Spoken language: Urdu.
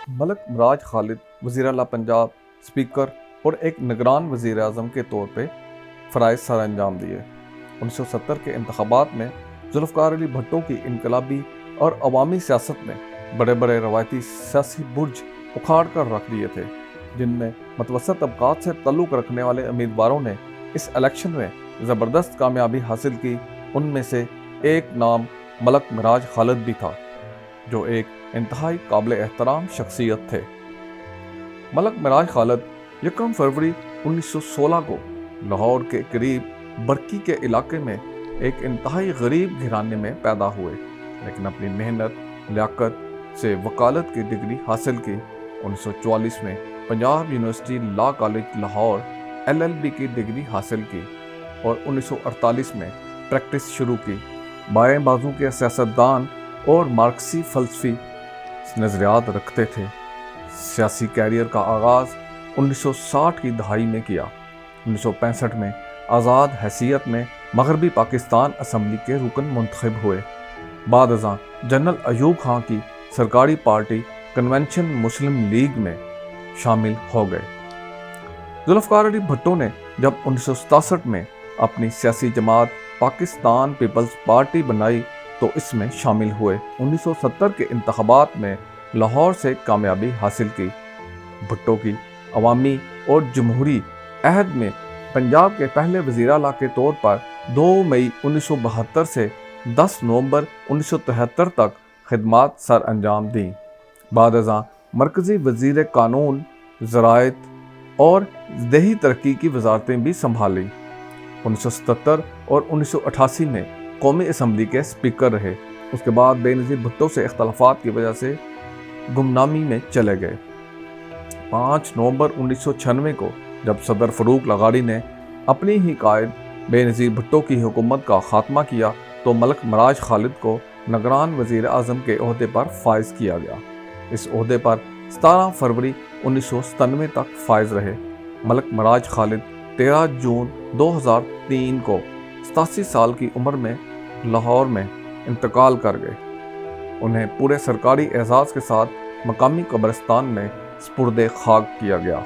ملک مراج خالد وزیر اعلیٰ پنجاب، اسپیکر اور ایک نگران وزیر اعظم کے طور پہ فرائض سر انجام دیے۔ 1970 کے انتخابات میں ذوالفقار علی بھٹو کی انقلابی اور عوامی سیاست نے بڑے بڑے روایتی سیاسی برج اکھاڑ کر رکھ دیے تھے، جن میں متوسط طبقات سے تعلق رکھنے والے امیدواروں نے اس الیکشن میں زبردست کامیابی حاصل کی۔ ان میں سے ایک نام ملک مراج خالد بھی تھا، جو ایک انتہائی قابل احترام شخصیت تھے۔ ملک مراج خالد 1 فروری 1916 کو لاہور کے قریب برکی کے علاقے میں ایک انتہائی غریب گھرانے میں پیدا ہوئے، لیکن اپنی محنت لیاقت سے وکالت کی ڈگری حاصل کی۔ 1944 میں Punjab university law college Lahore LLB کی ڈگری حاصل کی اور 1948 میں پریکٹس شروع کی۔ بائیں بازو کے سیاستدان اور مارکسی فلسفی نظریات رکھتے تھے۔ سیاسی کیریئر کا آغاز 1960 کی دہائی میں کیا۔ 1965 میں آزاد حیثیت میں مغربی پاکستان اسمبلی کے رکن منتخب ہوئے۔ بعد ازاں جنرل ایوب خان کی سرکاری پارٹی کنونشن مسلم لیگ میں شامل ہو گئے۔ ذوالفقار علی بھٹو نے جب 1967 میں اپنی سیاسی جماعت پاکستان پیپلز پارٹی بنائی تو اس میں شامل ہوئے۔ 1970 کے انتخابات میں لاہور سے کامیابی حاصل کی۔ بھٹو کی عوامی اور جمہوری عہد میں پنجاب کے پہلے وزیر اعلیٰ کے طور پر 2 مئی 1972 سے 10 نومبر 1973 تک خدمات سر انجام دیں۔ بعد ازاں مرکزی وزیر قانون، زراعت اور دیہی ترقی کی وزارتیں بھی سنبھالیں۔ 1977 اور 1988 میں قومی اسمبلی کے اسپیکر رہے۔ اس کے بعد بے نظیر بھٹو سے اختلافات کی وجہ سے گمنامی میں چلے گئے۔ 5 نومبر 1996 کو جب صدر فاروق لغاری نے اپنی ہی قائد بے نظیر بھٹو کی حکومت کا خاتمہ کیا تو ملک مراج خالد کو نگران وزیر اعظم کے عہدے پر فائز کیا گیا۔ اس عہدے پر 17 فروری 1997 تک فائز رہے۔ ملک مراج خالد 13 جون 2003 کو 87 سال کی عمر میں لاہور میں انتقال کر گئے۔ انہیں پورے سرکاری اعزاز کے ساتھ مقامی قبرستان میں سپرد خاک کیا گیا۔